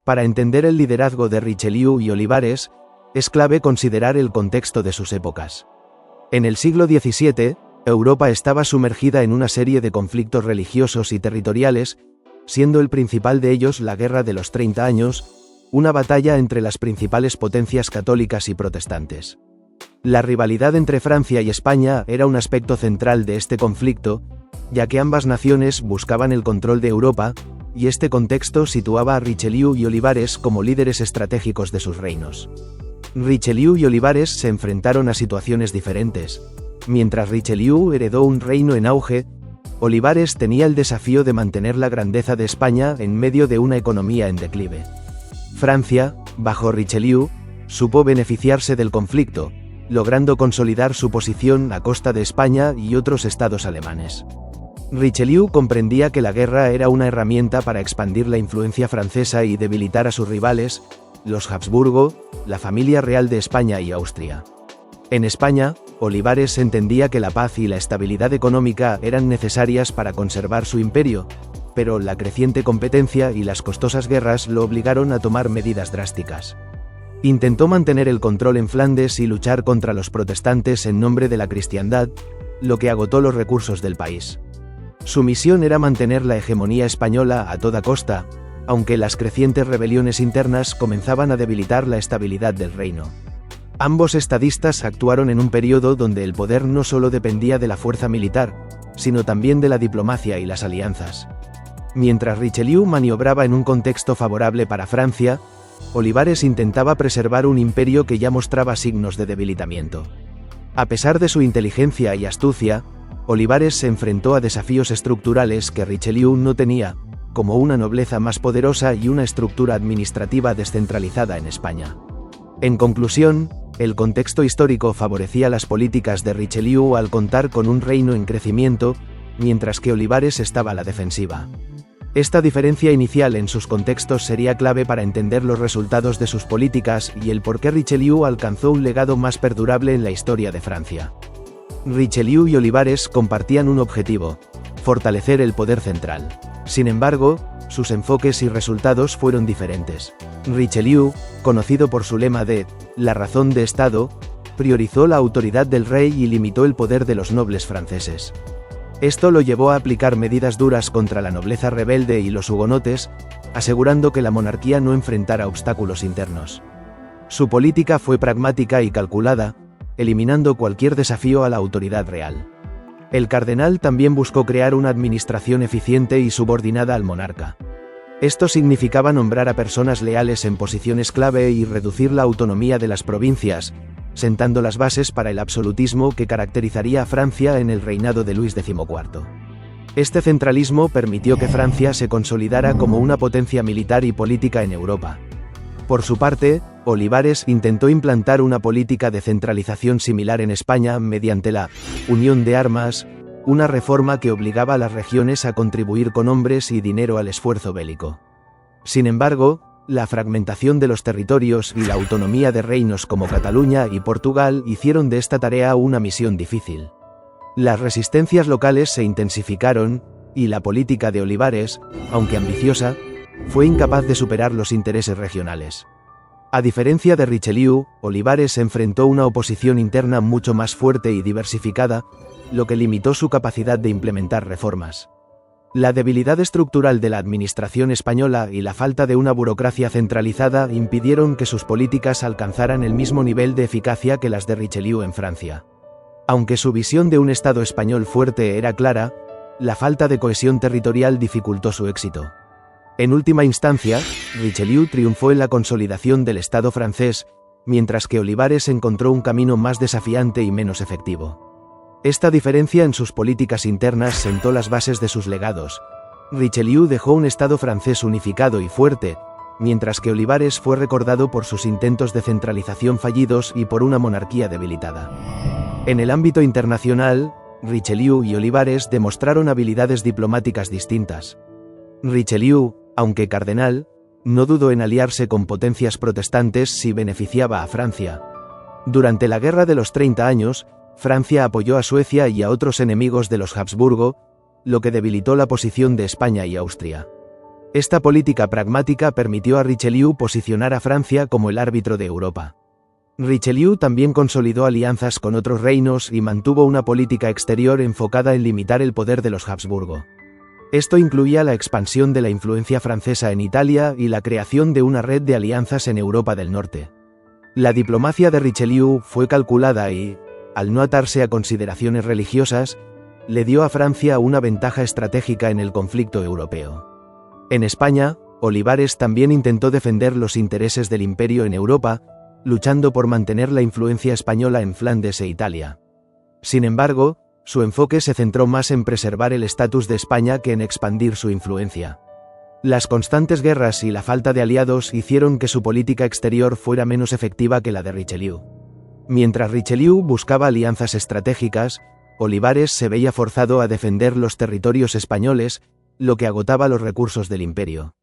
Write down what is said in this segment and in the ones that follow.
Para entender el liderazgo de Richelieu y Olivares, es clave considerar el contexto de sus épocas. En el siglo XVII, Europa estaba sumergida en una serie de conflictos religiosos y territoriales, siendo el principal de ellos la Guerra de los 30 años, una batalla entre las principales potencias católicas y protestantes. La rivalidad entre Francia y España era un aspecto central de este conflicto, ya que ambas naciones buscaban el control de Europa, y este contexto situaba a Richelieu y Olivares como líderes estratégicos de sus reinos. Richelieu y Olivares se enfrentaron a situaciones diferentes. Mientras Richelieu heredó un reino en auge, Olivares tenía el desafío de mantener la grandeza de España en medio de una economía en declive. Francia, bajo Richelieu, supo beneficiarse del conflicto, logrando consolidar su posición a costa de España y otros estados alemanes. Richelieu comprendía que la guerra era una herramienta para expandir la influencia francesa y debilitar a sus rivales, los Habsburgo, la familia real de España y Austria. En España, Olivares entendía que la paz y la estabilidad económica eran necesarias para conservar su imperio, pero la creciente competencia y las costosas guerras lo obligaron a tomar medidas drásticas. Intentó mantener el control en Flandes y luchar contra los protestantes en nombre de la cristiandad, lo que agotó los recursos del país. Su misión era mantener la hegemonía española a toda costa, aunque las crecientes rebeliones internas comenzaban a debilitar la estabilidad del reino. Ambos estadistas actuaron en un periodo donde el poder no solo dependía de la fuerza militar, sino también de la diplomacia y las alianzas. Mientras Richelieu maniobraba en un contexto favorable para Francia, Olivares intentaba preservar un imperio que ya mostraba signos de debilitamiento. A pesar de su inteligencia y astucia, Olivares se enfrentó a desafíos estructurales que Richelieu no tenía, como una nobleza más poderosa y una estructura administrativa descentralizada en España. En conclusión, el contexto histórico favorecía las políticas de Richelieu al contar con un reino en crecimiento, mientras que Olivares estaba a la defensiva. Esta diferencia inicial en sus contextos sería clave para entender los resultados de sus políticas y el por qué Richelieu alcanzó un legado más perdurable en la historia de Francia. Richelieu y Olivares compartían un objetivo: fortalecer el poder central. Sin embargo, sus enfoques y resultados fueron diferentes. Richelieu, conocido por su lema de «la razón de Estado», priorizó la autoridad del rey y limitó el poder de los nobles franceses. Esto lo llevó a aplicar medidas duras contra la nobleza rebelde y los hugonotes, asegurando que la monarquía no enfrentara obstáculos internos. Su política fue pragmática y calculada, eliminando cualquier desafío a la autoridad real. El cardenal también buscó crear una administración eficiente y subordinada al monarca. Esto significaba nombrar a personas leales en posiciones clave y reducir la autonomía de las provincias, sentando las bases para el absolutismo que caracterizaría a Francia en el reinado de Luis XIV. Este centralismo permitió que Francia se consolidara como una potencia militar y política en Europa. Por su parte, Olivares intentó implantar una política de centralización similar en España mediante la Unión de Armas, una reforma que obligaba a las regiones a contribuir con hombres y dinero al esfuerzo bélico. Sin embargo, la fragmentación de los territorios y la autonomía de reinos como Cataluña y Portugal hicieron de esta tarea una misión difícil. Las resistencias locales se intensificaron, y la política de Olivares, aunque ambiciosa, fue incapaz de superar los intereses regionales. A diferencia de Richelieu, Olivares enfrentó una oposición interna mucho más fuerte y diversificada, lo que limitó su capacidad de implementar reformas. La debilidad estructural de la administración española y la falta de una burocracia centralizada impidieron que sus políticas alcanzaran el mismo nivel de eficacia que las de Richelieu en Francia. Aunque su visión de un Estado español fuerte era clara, la falta de cohesión territorial dificultó su éxito. En última instancia, Richelieu triunfó en la consolidación del Estado francés, mientras que Olivares encontró un camino más desafiante y menos efectivo. Esta diferencia en sus políticas internas sentó las bases de sus legados. Richelieu dejó un Estado francés unificado y fuerte, mientras que Olivares fue recordado por sus intentos de centralización fallidos y por una monarquía debilitada. En el ámbito internacional, Richelieu y Olivares demostraron habilidades diplomáticas distintas. Richelieu, aunque cardenal, no dudó en aliarse con potencias protestantes si beneficiaba a Francia. Durante la Guerra de los 30 años, Francia apoyó a Suecia y a otros enemigos de los Habsburgo, lo que debilitó la posición de España y Austria. Esta política pragmática permitió a Richelieu posicionar a Francia como el árbitro de Europa. Richelieu también consolidó alianzas con otros reinos y mantuvo una política exterior enfocada en limitar el poder de los Habsburgo. Esto incluía la expansión de la influencia francesa en Italia y la creación de una red de alianzas en Europa del Norte. La diplomacia de Richelieu fue calculada y, al no atarse a consideraciones religiosas, le dio a Francia una ventaja estratégica en el conflicto europeo. En España, Olivares también intentó defender los intereses del imperio en Europa, luchando por mantener la influencia española en Flandes e Italia. Sin embargo, su enfoque se centró más en preservar el estatus de España que en expandir su influencia. Las constantes guerras y la falta de aliados hicieron que su política exterior fuera menos efectiva que la de Richelieu. Mientras Richelieu buscaba alianzas estratégicas, Olivares se veía forzado a defender los territorios españoles, lo que agotaba los recursos del imperio.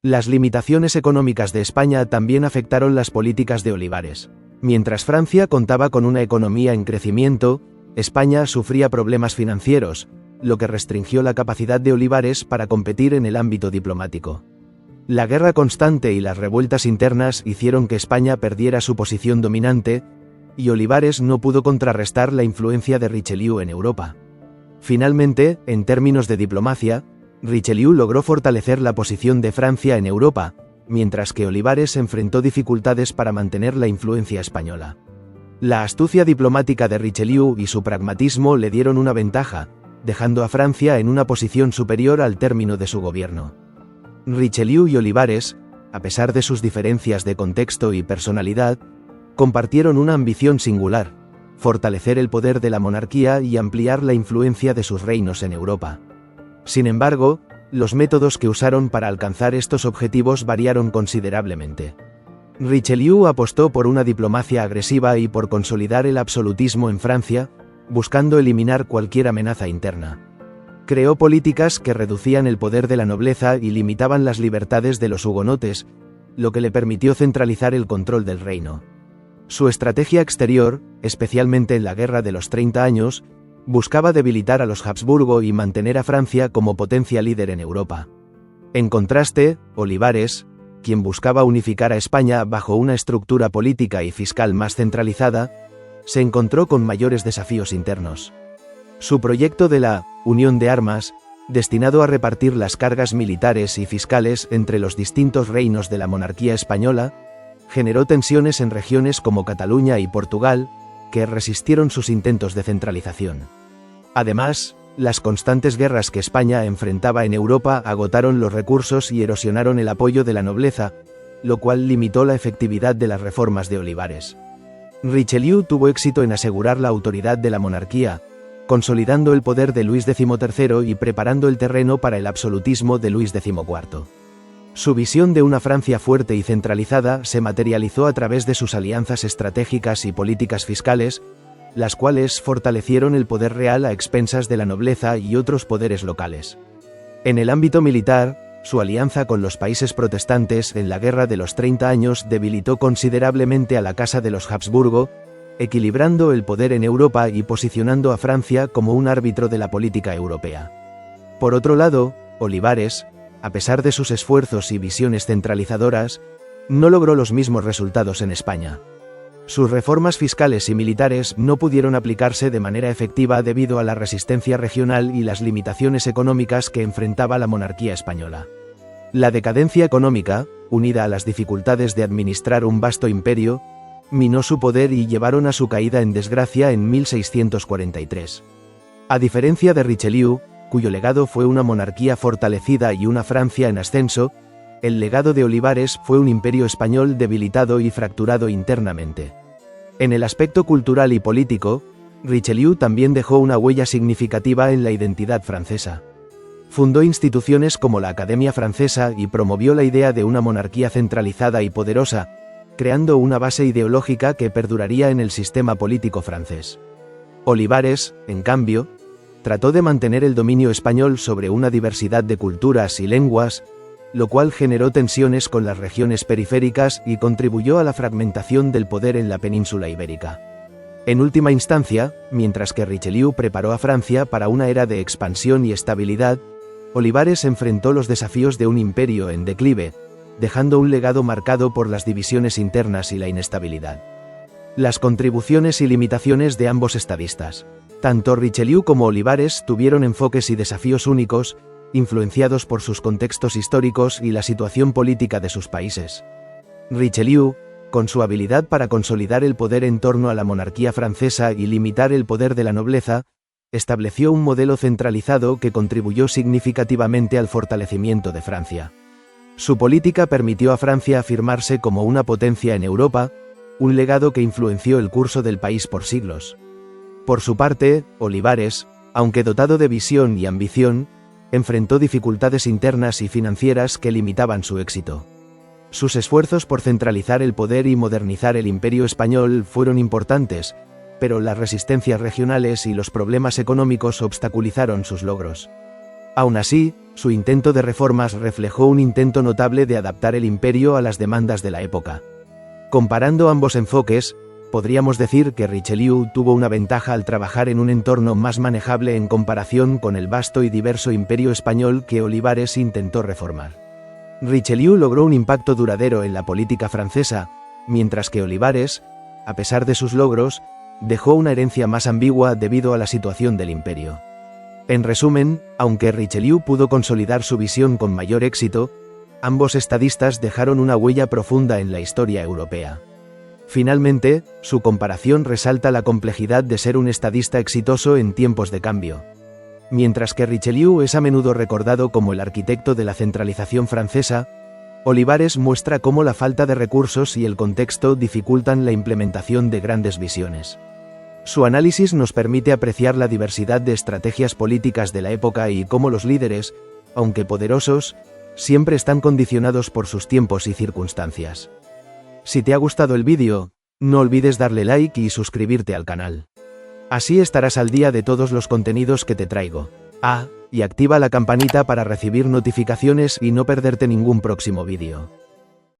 Las limitaciones económicas de España también afectaron las políticas de Olivares. Mientras Francia contaba con una economía en crecimiento, España sufría problemas financieros, lo que restringió la capacidad de Olivares para competir en el ámbito diplomático. La guerra constante y las revueltas internas hicieron que España perdiera su posición dominante, y Olivares no pudo contrarrestar la influencia de Richelieu en Europa. Finalmente, en términos de diplomacia, Richelieu logró fortalecer la posición de Francia en Europa, mientras que Olivares enfrentó dificultades para mantener la influencia española. La astucia diplomática de Richelieu y su pragmatismo le dieron una ventaja, dejando a Francia en una posición superior al término de su gobierno. Richelieu y Olivares, a pesar de sus diferencias de contexto y personalidad, compartieron una ambición singular: fortalecer el poder de la monarquía y ampliar la influencia de sus reinos en Europa. Sin embargo, los métodos que usaron para alcanzar estos objetivos variaron considerablemente. Richelieu apostó por una diplomacia agresiva y por consolidar el absolutismo en Francia, buscando eliminar cualquier amenaza interna. Creó políticas que reducían el poder de la nobleza y limitaban las libertades de los hugonotes, lo que le permitió centralizar el control del reino. Su estrategia exterior, especialmente en la Guerra de los 30 años, buscaba debilitar a los Habsburgo y mantener a Francia como potencia líder en Europa. En contraste, Olivares, quien buscaba unificar a España bajo una estructura política y fiscal más centralizada, se encontró con mayores desafíos internos. Su proyecto de la «Unión de Armas», destinado a repartir las cargas militares y fiscales entre los distintos reinos de la monarquía española, generó tensiones en regiones como Cataluña y Portugal, que resistieron sus intentos de centralización. Además, las constantes guerras que España enfrentaba en Europa agotaron los recursos y erosionaron el apoyo de la nobleza, lo cual limitó la efectividad de las reformas de Olivares. Richelieu tuvo éxito en asegurar la autoridad de la monarquía, consolidando el poder de Luis XIII y preparando el terreno para el absolutismo de Luis XIV. Su visión de una Francia fuerte y centralizada se materializó a través de sus alianzas estratégicas y políticas fiscales, las cuales fortalecieron el poder real a expensas de la nobleza y otros poderes locales. En el ámbito militar, su alianza con los países protestantes en la Guerra de los 30 años debilitó considerablemente a la Casa de los Habsburgo, equilibrando el poder en Europa y posicionando a Francia como un árbitro de la política europea. Por otro lado, Olivares, a pesar de sus esfuerzos y visiones centralizadoras, no logró los mismos resultados en España. Sus reformas fiscales y militares no pudieron aplicarse de manera efectiva debido a la resistencia regional y las limitaciones económicas que enfrentaba la monarquía española. La decadencia económica, unida a las dificultades de administrar un vasto imperio, minó su poder y llevaron a su caída en desgracia en 1643. A diferencia de Richelieu, cuyo legado fue una monarquía fortalecida y una Francia en ascenso, el legado de Olivares fue un imperio español debilitado y fracturado internamente. En el aspecto cultural y político, Richelieu también dejó una huella significativa en la identidad francesa. Fundó instituciones como la Academia Francesa y promovió la idea de una monarquía centralizada y poderosa, creando una base ideológica que perduraría en el sistema político francés. Olivares, en cambio, trató de mantener el dominio español sobre una diversidad de culturas y lenguas, lo cual generó tensiones con las regiones periféricas y contribuyó a la fragmentación del poder en la península ibérica. En última instancia, mientras que Richelieu preparó a Francia para una era de expansión y estabilidad, Olivares enfrentó los desafíos de un imperio en declive, dejando un legado marcado por las divisiones internas y la inestabilidad. Las contribuciones y limitaciones de ambos estadistas. Tanto Richelieu como Olivares tuvieron enfoques y desafíos únicos, influenciados por sus contextos históricos y la situación política de sus países. Richelieu, con su habilidad para consolidar el poder en torno a la monarquía francesa y limitar el poder de la nobleza, estableció un modelo centralizado que contribuyó significativamente al fortalecimiento de Francia. Su política permitió a Francia afirmarse como una potencia en Europa, un legado que influenció el curso del país por siglos. Por su parte, Olivares, aunque dotado de visión y ambición, enfrentó dificultades internas y financieras que limitaban su éxito. Sus esfuerzos por centralizar el poder y modernizar el Imperio español fueron importantes, pero las resistencias regionales y los problemas económicos obstaculizaron sus logros. Aún así, su intento de reformas reflejó un intento notable de adaptar el imperio a las demandas de la época. Comparando ambos enfoques, podríamos decir que Richelieu tuvo una ventaja al trabajar en un entorno más manejable en comparación con el vasto y diverso imperio español que Olivares intentó reformar. Richelieu logró un impacto duradero en la política francesa, mientras que Olivares, a pesar de sus logros, dejó una herencia más ambigua debido a la situación del imperio. En resumen, aunque Richelieu pudo consolidar su visión con mayor éxito, ambos estadistas dejaron una huella profunda en la historia europea. Finalmente, su comparación resalta la complejidad de ser un estadista exitoso en tiempos de cambio. Mientras que Richelieu es a menudo recordado como el arquitecto de la centralización francesa, Olivares muestra cómo la falta de recursos y el contexto dificultan la implementación de grandes visiones. Su análisis nos permite apreciar la diversidad de estrategias políticas de la época y cómo los líderes, aunque poderosos, siempre están condicionados por sus tiempos y circunstancias. Si te ha gustado el vídeo, no olvides darle like y suscribirte al canal. Así estarás al día de todos los contenidos que te traigo. Y activa la campanita para recibir notificaciones y no perderte ningún próximo vídeo.